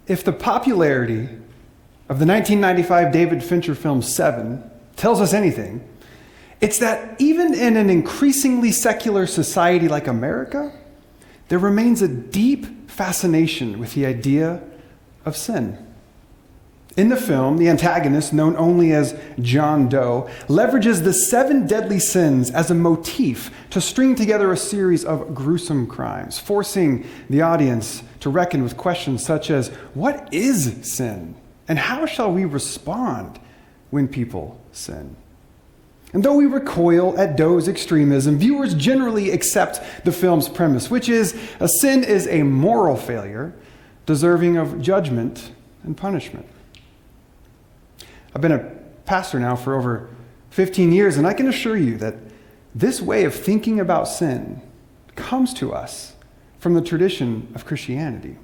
if the popularity of the 1995 David Fincher film Seven tells us anything, it's that even in an increasingly secular society like America, there remains a deep fascination with the idea of sin. In the film, the antagonist, known only as John Doe, leverages the 7 deadly sins as a motif to string together a series of gruesome crimes, forcing the audience to reckon with questions such as, what is sin? And how shall we respond when people sin? And though we recoil at Doe's extremism, viewers generally accept the film's premise, which is a sin is a moral failure deserving of judgment and punishment. I've been a pastor now for over 15 years, and I can assure you that this way of thinking about sin comes to us from the tradition of Christianity.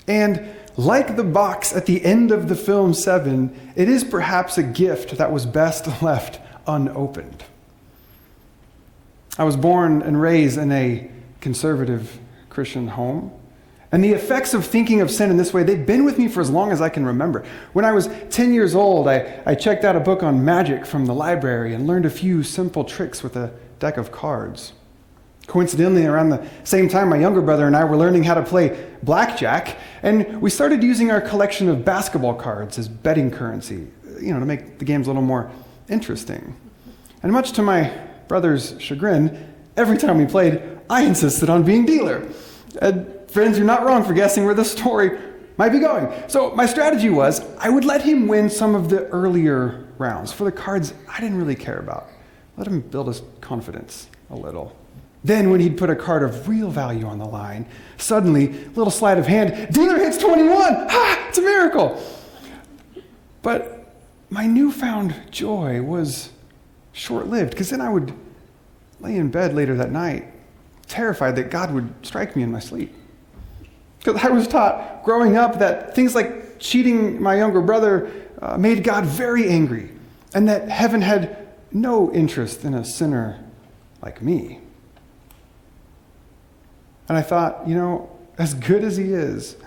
And like the box at the end of the film Seven, it is perhaps a gift that was best left unopened. I was born and raised in a conservative Christian home. And the effects of thinking of sin in this way, they've been with me for as long as I can remember. When I was 10 years old, I checked out a book on magic from the library and learned a few simple tricks with a deck of cards. Coincidentally, around the same time, my younger brother and I were learning how to play blackjack, and we started using our collection of basketball cards as betting currency, to make the games a little more interesting. And much to my brother's chagrin, every time we played, I insisted on being dealer. Friends, you're not wrong for guessing where the story might be going. So my strategy was I would let him win some of the earlier rounds for the cards I didn't really care about. Let him build his confidence a little. Then when he'd put a card of real value on the line, suddenly, little sleight of hand, dealer hits 21! Ha! It's a miracle! But my newfound joy was short-lived, because then I would lay in bed later that night, terrified that God would strike me in my sleep. Because I was taught growing up that things like cheating my younger brother made God very angry, and that heaven had no interest in a sinner like me. And I thought, as good as he is,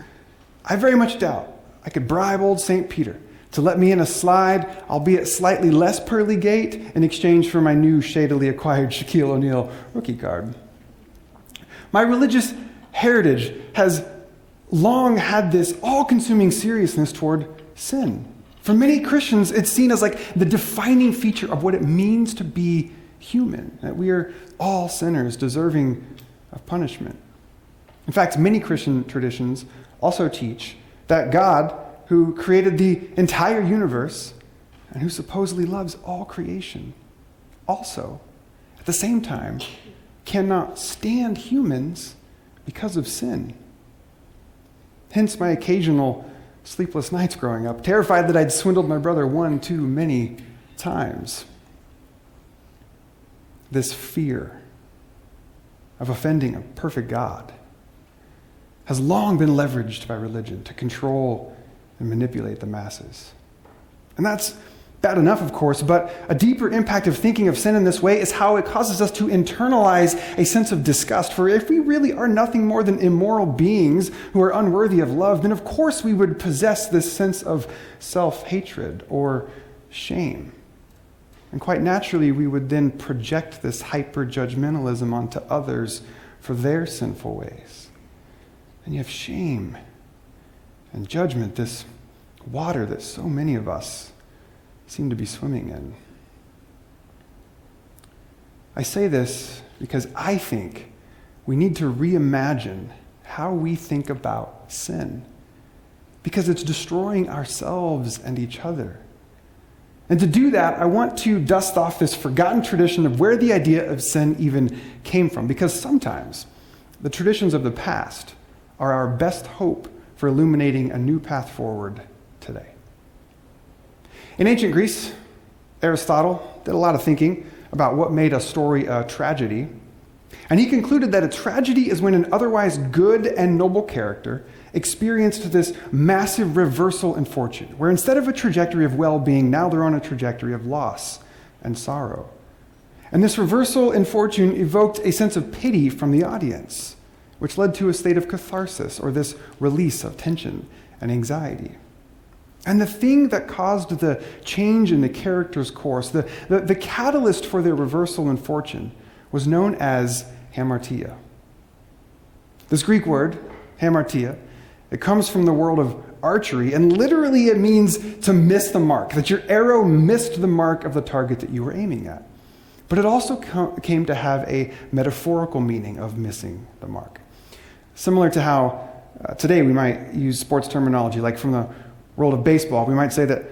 I very much doubt I could bribe old St. Peter to let me in a slide, albeit slightly less pearly gate, in exchange for my new shadily acquired Shaquille O'Neal rookie card. My religious heritage has long had this all-consuming seriousness toward sin. For many Christians, it's seen as like the defining feature of what it means to be human, that we are all sinners deserving of punishment. In fact, many Christian traditions also teach that God, who created the entire universe and who supposedly loves all creation, also, at the same time, cannot stand humans because of sin. Hence my occasional sleepless nights growing up, terrified that I'd swindled my brother one too many times. This fear of offending a perfect God has long been leveraged by religion to control and manipulate the masses. And that's bad enough, of course, but a deeper impact of thinking of sin in this way is how it causes us to internalize a sense of disgust. For if we really are nothing more than immoral beings who are unworthy of love, then of course we would possess this sense of self-hatred or shame. And quite naturally, we would then project this hyper-judgmentalism onto others for their sinful ways. And you have shame and judgment, this water that so many of us seem to be swimming in. I say this because I think we need to reimagine how we think about sin, because it's destroying ourselves and each other. And to do that, I want to dust off this forgotten tradition of where the idea of sin even came from, because sometimes the traditions of the past are our best hope for illuminating a new path forward today. In ancient Greece, Aristotle did a lot of thinking about what made a story a tragedy. And he concluded that a tragedy is when an otherwise good and noble character experienced this massive reversal in fortune, where instead of a trajectory of well-being, now they're on a trajectory of loss and sorrow. And this reversal in fortune evoked a sense of pity from the audience, which led to a state of catharsis, or this release of tension and anxiety. And the thing that caused the change in the character's course, the catalyst for their reversal in fortune, was known as HAMARTIA. This Greek word, HAMARTIA, it comes from the world of archery, and literally it means to miss the mark, that your arrow missed the mark of the target that you were aiming at. But it also came to have a metaphorical meaning of missing the mark. Similar to how today we might use sports terminology, like from the world of baseball, we might say that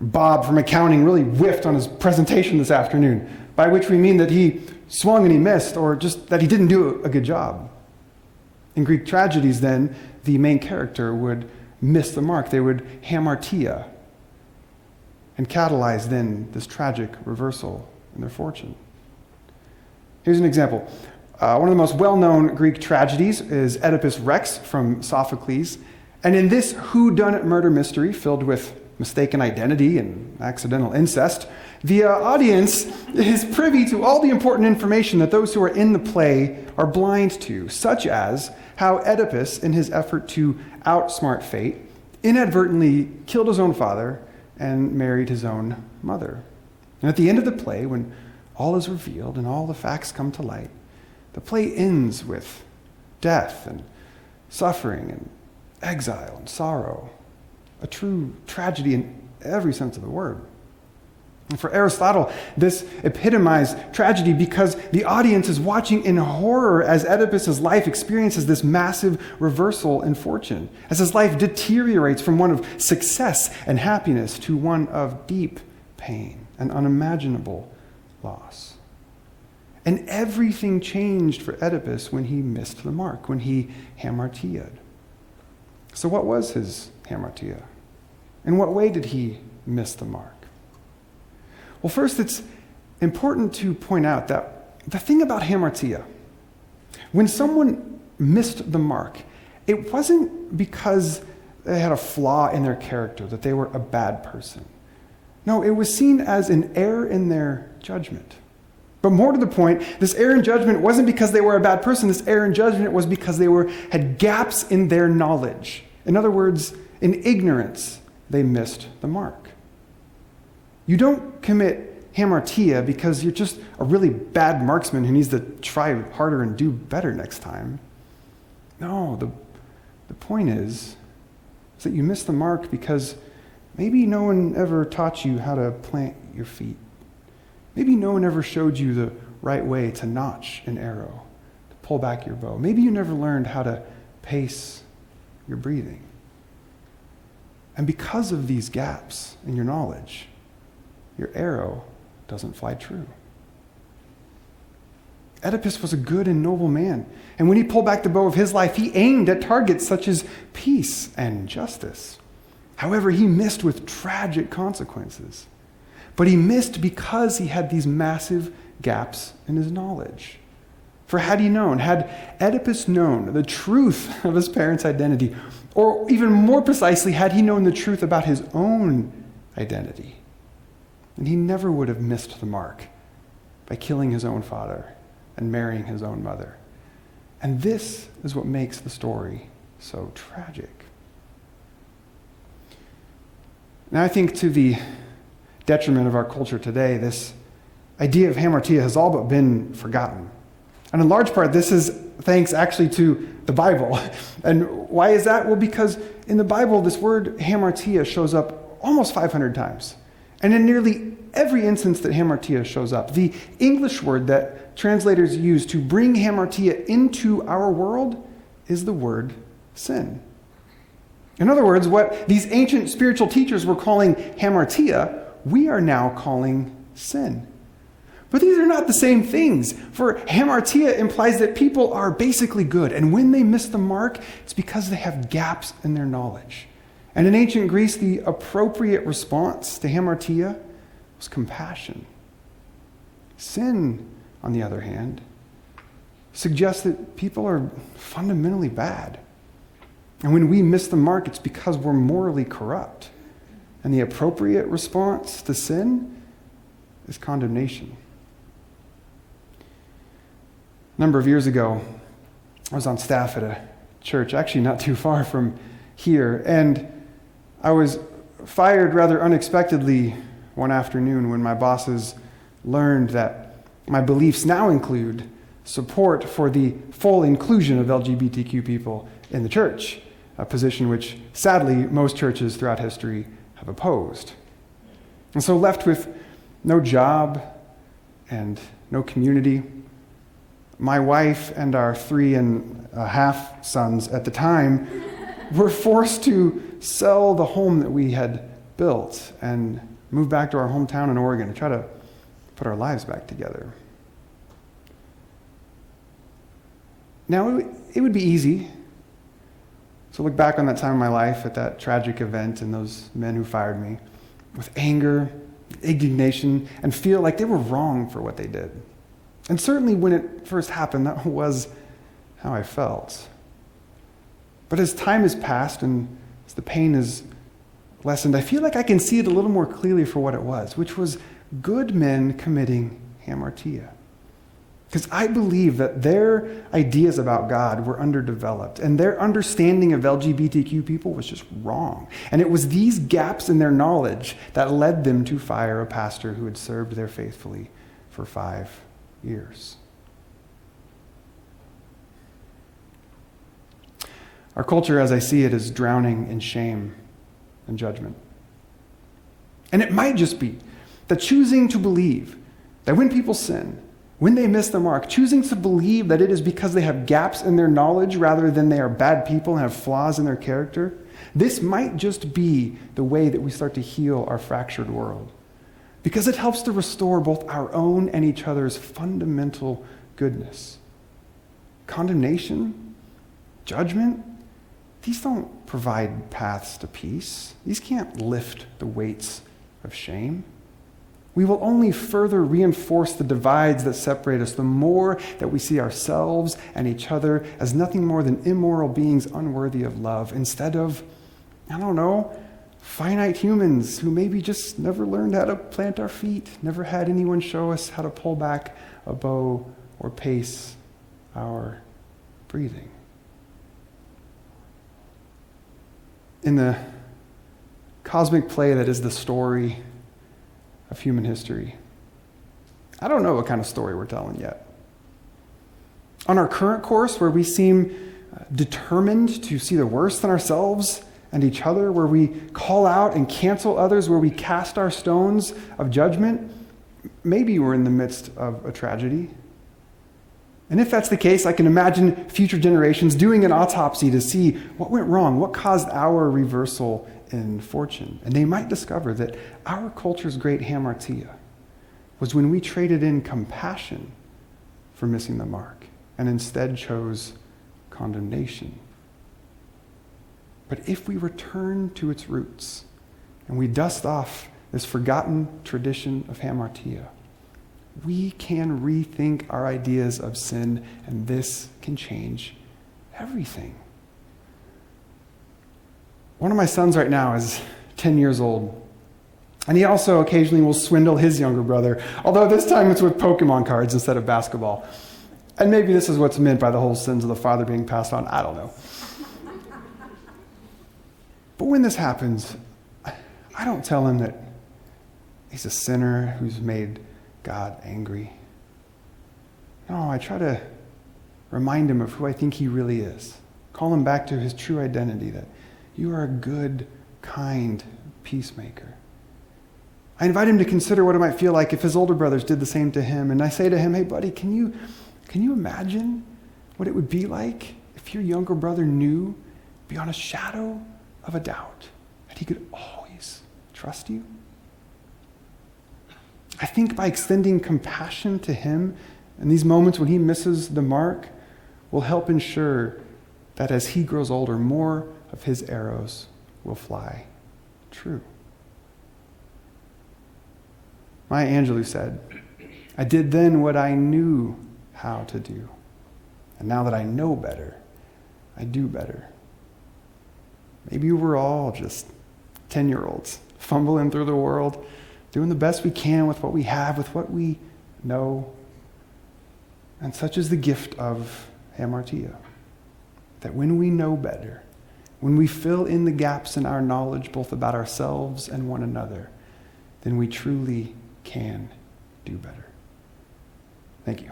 Bob from accounting really whiffed on his presentation this afternoon, by which we mean that he swung and he missed, or just that he didn't do a good job. In Greek tragedies, then, the main character would miss the mark. They would hamartia and catalyze then this tragic reversal in their fortune. Here's an example. One of the most well-known Greek tragedies is Oedipus Rex from Sophocles. And in this whodunit murder mystery filled with mistaken identity and accidental incest, the audience is privy to all the important information that those who are in the play are blind to, such as how Oedipus, in his effort to outsmart fate, inadvertently killed his own father and married his own mother. And at the end of the play, when all is revealed and all the facts come to light, the play ends with death and suffering and exile and sorrow, a true tragedy in every sense of the word. And for Aristotle, this epitomized tragedy because the audience is watching in horror as Oedipus' life experiences this massive reversal in fortune, as his life deteriorates from one of success and happiness to one of deep pain and unimaginable loss. And everything changed for Oedipus when he missed the mark, when he hamartia'd. So what was his hamartia? In what way did he miss the mark? Well, first, it's important to point out that the thing about hamartia, when someone missed the mark, it wasn't because they had a flaw in their character, that they were a bad person. No, it was seen as an error in their judgment. But more to the point, this error in judgment wasn't because they were a bad person. This error in judgment was because they had gaps in their knowledge. In other words, in ignorance, they missed the mark. You don't commit hamartia because you're just a really bad marksman who needs to try harder and do better next time. No, the point is that you missed the mark because maybe no one ever taught you how to plant your feet. Maybe no one ever showed you the right way to notch an arrow, to pull back your bow. Maybe you never learned how to pace your breathing. And because of these gaps in your knowledge, your arrow doesn't fly true. Oedipus was a good and noble man. And when he pulled back the bow of his life, he aimed at targets such as peace and justice. However, he missed with tragic consequences. But he missed because he had these massive gaps in his knowledge. For had Oedipus known the truth of his parents' identity, or even more precisely, had he known the truth about his own identity, then he never would have missed the mark by killing his own father and marrying his own mother. And this is what makes the story so tragic. Now, I think to the detriment of our culture today, this idea of hamartia has all but been forgotten. And in large part, this is thanks actually to the Bible. And why is that? Well, because in the Bible, this word hamartia shows up almost 500 times. And in nearly every instance that hamartia shows up, the English word that translators use to bring hamartia into our world is the word sin. In other words, what these ancient spiritual teachers were calling hamartia, we are now calling sin. But these are not the same things. For hamartia implies that people are basically good, and when they miss the mark, it's because they have gaps in their knowledge. And in ancient Greece, the appropriate response to hamartia was compassion. Sin, on the other hand, suggests that people are fundamentally bad. And when we miss the mark, it's because we're morally corrupt. And the appropriate response to sin is condemnation. A number of years ago, I was on staff at a church, actually not too far from here. And I was fired rather unexpectedly one afternoon when my bosses learned that my beliefs now include support for the full inclusion of LGBTQ people in the church, a position which, sadly, most churches throughout history have opposed. And so left with no job and no community, my wife and our 3.5 sons at the time were forced to sell the home that we had built and move back to our hometown in Oregon to try to put our lives back together. Now, it would be easy to look back on that time of my life at that tragic event and those men who fired me with anger, indignation, and feel like they were wrong for what they did. And certainly when it first happened, that was how I felt. But as time has passed and as the pain has lessened, I feel like I can see it a little more clearly for what it was, which was good men committing hamartia. Because I believe that their ideas about God were underdeveloped, and their understanding of LGBTQ people was just wrong. And it was these gaps in their knowledge that led them to fire a pastor who had served there faithfully for 5 years. Our culture, as I see it, is drowning in shame and judgment. And it might just be that choosing to believe that when people sin, when they miss the mark, choosing to believe that it is because they have gaps in their knowledge rather than they are bad people and have flaws in their character, this might just be the way that we start to heal our fractured world. Because it helps to restore both our own and each other's fundamental goodness. Condemnation, judgment, these don't provide paths to peace. These can't lift the weights of shame. We will only further reinforce the divides that separate us the more that we see ourselves and each other as nothing more than immoral beings unworthy of love, instead of, finite humans who maybe just never learned how to plant our feet, never had anyone show us how to pull back a bow or pace our breathing. In the cosmic play that is the story of human history, I don't know what kind of story we're telling yet. On our current course, where we seem determined to see the worst in ourselves and each other, where we call out and cancel others, where we cast our stones of judgment, maybe we're in the midst of a tragedy. And if that's the case, I can imagine future generations doing an autopsy to see what went wrong, what caused our reversal in fortune. And they might discover that our culture's great hamartia was when we traded in compassion for missing the mark and instead chose condemnation. But if we return to its roots and we dust off this forgotten tradition of hamartia, we can rethink our ideas of sin, and this can change everything. One of my sons right now is 10 years old, and he also occasionally will swindle his younger brother, although this time it's with Pokemon cards instead of basketball. And maybe this is what's meant by the whole sins of the father being passed on. I don't know. But when this happens, I don't tell him that he's a sinner who's made God angry. No, I try to remind him of who I think he really is. Call him back to his true identity, that you are a good, kind peacemaker. I invite him to consider what it might feel like if his older brothers did the same to him. And I say to him, hey buddy, can you imagine what it would be like if your younger brother knew beyond a shadow of a doubt that he could always trust you? I think by extending compassion to him in these moments when he misses the mark will help ensure that as he grows older, more of his arrows will fly true. Maya Angelou said, I did then what I knew how to do. And now that I know better, I do better. Maybe we're all just 10-year-olds fumbling through the world, doing the best we can with what we have, with what we know. And such is the gift of hamartia, that when we know better, when we fill in the gaps in our knowledge both about ourselves and one another, then we truly can do better. Thank you.